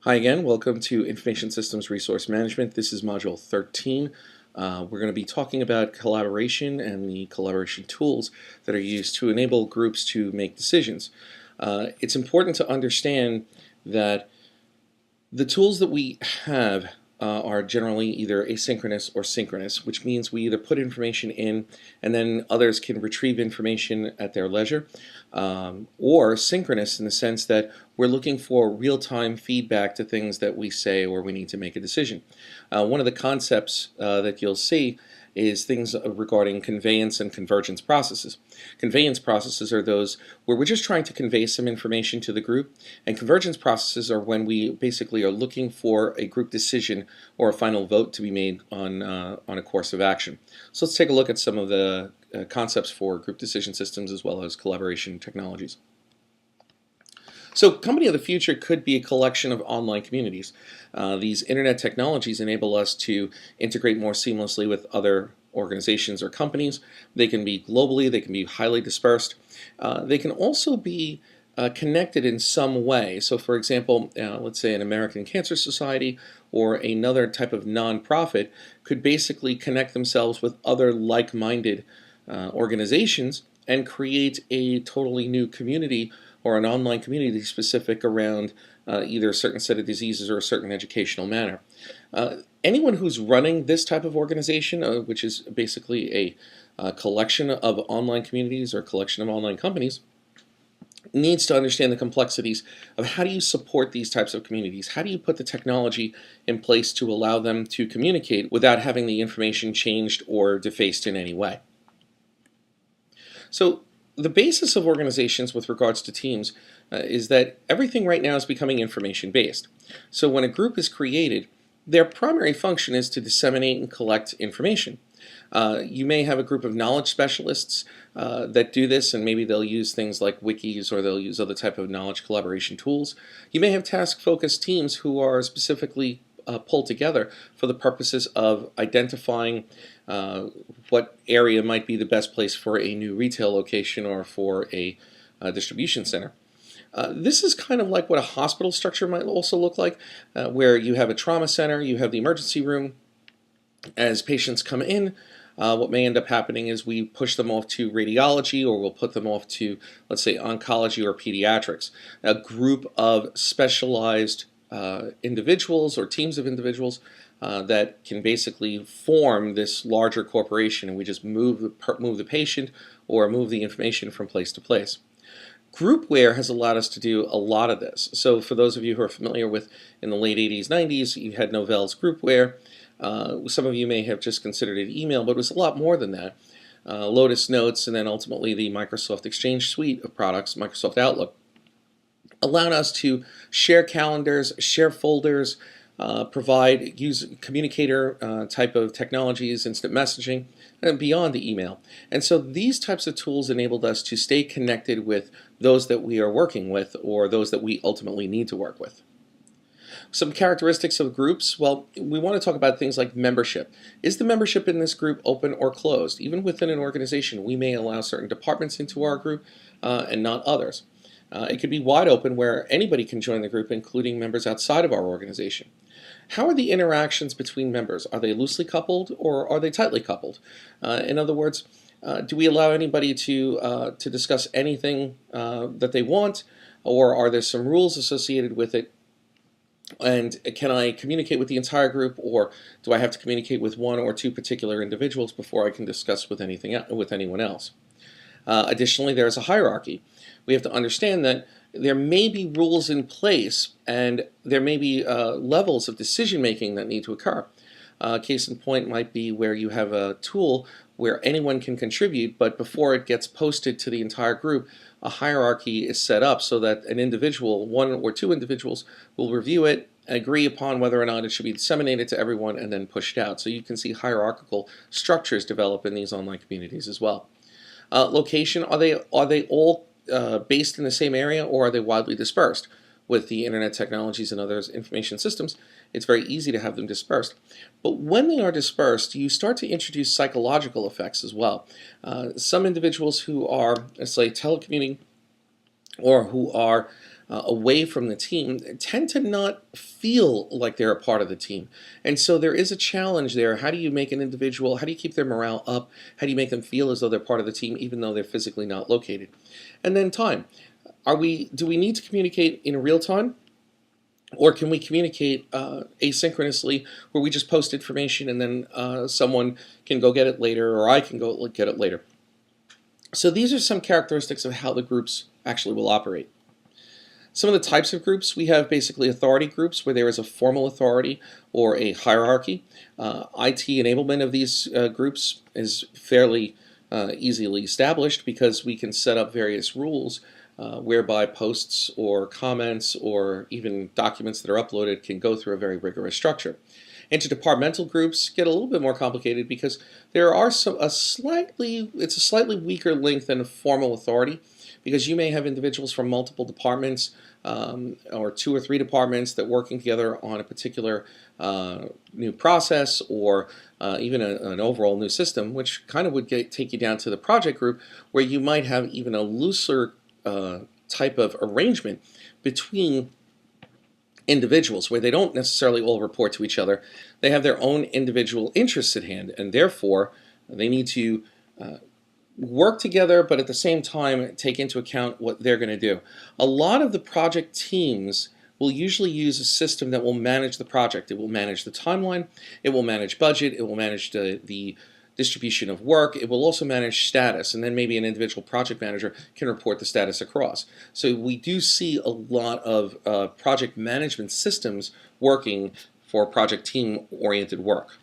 Hi again, welcome to Information Systems Resource Management. This is Module 13. We're going to be talking about collaboration and the collaboration tools that are used to enable groups to make decisions. It's important to understand that the tools that we have are generally either asynchronous or synchronous, which means we either put information in and then others can retrieve information at their leisure, or synchronous in the sense that we're looking for real-time feedback to things that we say or we need to make a decision. One of the concepts that you'll see is things regarding conveyance and convergence processes. Conveyance processes are those where we're just trying to convey some information to the group, and convergence processes are when we basically are looking for a group decision or a final vote to be made on a course of action. So let's take a look at some of the concepts for group decision systems as well as collaboration technologies. So company of the future could be a collection of online communities. These internet technologies enable us to integrate more seamlessly with other organizations or companies. They can be globally, they can be highly dispersed. They can also be connected in some way. So for example, let's say an American Cancer Society or another type of nonprofit could basically connect themselves with other like-minded organizations and create a totally new community or an online community specific around either a certain set of diseases or a certain educational manner. Anyone who's running this type of organization, which is basically a collection of online communities or a collection of online companies, needs to understand the complexities of how do you support these types of communities? How do you put the technology in place to allow them to communicate without having the information changed or defaced in any way? So the basis of organizations with regards to teams is that everything right now is becoming information based. So when a group is created, their primary function is to disseminate and collect information. You may have a group of knowledge specialists that do this, and maybe they'll use things like wikis or they'll use other type of knowledge collaboration tools. You may have task-focused teams who are specifically pulled together for the purposes of identifying what area might be the best place for a new retail location or for a distribution center. This is kind of like what a hospital structure might also look like, where you have a trauma center, you have the emergency room. As patients come in, what may end up happening is we push them off to radiology, or we'll put them off to, let's say, oncology or pediatrics. A group of specialized individuals or teams of individuals that can basically form this larger corporation, and we just move the patient or move the information from place to place. Groupware has allowed us to do a lot of this. So for those of you who are familiar with, in the late 80s, 90s, you had Novell's Groupware. Some of you may have just considered it email, but it was a lot more than that. Lotus Notes, and then ultimately the Microsoft Exchange suite of products, Microsoft Outlook, allowed us to share calendars, share folders, use communicator type of technologies, instant messaging, and beyond the email. And so these types of tools enabled us to stay connected with those that we are working with or those that we ultimately need to work with. Some characteristics of groups, well, we want to talk about things like membership. Is the membership in this group open or closed? Even within an organization, we may allow certain departments into our group and not others. It could be wide open where anybody can join the group, including members outside of our organization. How are the interactions between members? Are they loosely coupled or are they tightly coupled? In other words, do we allow anybody to discuss anything that they want, or are there some rules associated with it? And can I communicate with the entire group, or do I have to communicate with one or two particular individuals before I can discuss with anyone else? Additionally, there's a hierarchy. We have to understand that there may be rules in place and there may be levels of decision making that need to occur. Case in point might be where you have a tool where anyone can contribute, but before it gets posted to the entire group, a hierarchy is set up so that an individual, one or two individuals, will review it, agree upon whether or not it should be disseminated to everyone, and then pushed out. So you can see hierarchical structures develop in these online communities as well. Location, are they all based in the same area, or are they widely dispersed? With the internet technologies and other information systems, it's very easy to have them dispersed. But when they are dispersed, you start to introduce psychological effects as well. Some individuals who are, let's say, telecommuting or who are away from the team tend to not feel like they're a part of the team. And so there is a challenge there. How do you make an individual, how do you keep their morale up? How do you make them feel as though they're part of the team even though they're physically not located? And then time. Do we need to communicate in real time? Or can we communicate asynchronously where we just post information and then someone can go get it later, or I can go get it later? So these are some characteristics of how the groups actually will operate. Some of the types of groups, we have basically authority groups where there is a formal authority or a hierarchy. IT enablement of these groups is fairly easily established because we can set up various rules whereby posts or comments or even documents that are uploaded can go through a very rigorous structure. Interdepartmental groups get a little bit more complicated because there are it's a slightly weaker link than a formal authority, because you may have individuals from multiple departments or 2 or 3 departments that working together on a particular new process or even an overall new system, which kind of would take you down to the project group where you might have even a looser type of arrangement between individuals where they don't necessarily all report to each other. They have their own individual interests at hand, and therefore they need to work together, but at the same time take into account what they're going to do. A lot of the project teams will usually use a system that will manage the project. It will manage the timeline, it will manage budget, it will manage the distribution of work, it will also manage status, and then maybe an individual project manager can report the status across. So we do see a lot of project management systems working for project team-oriented work.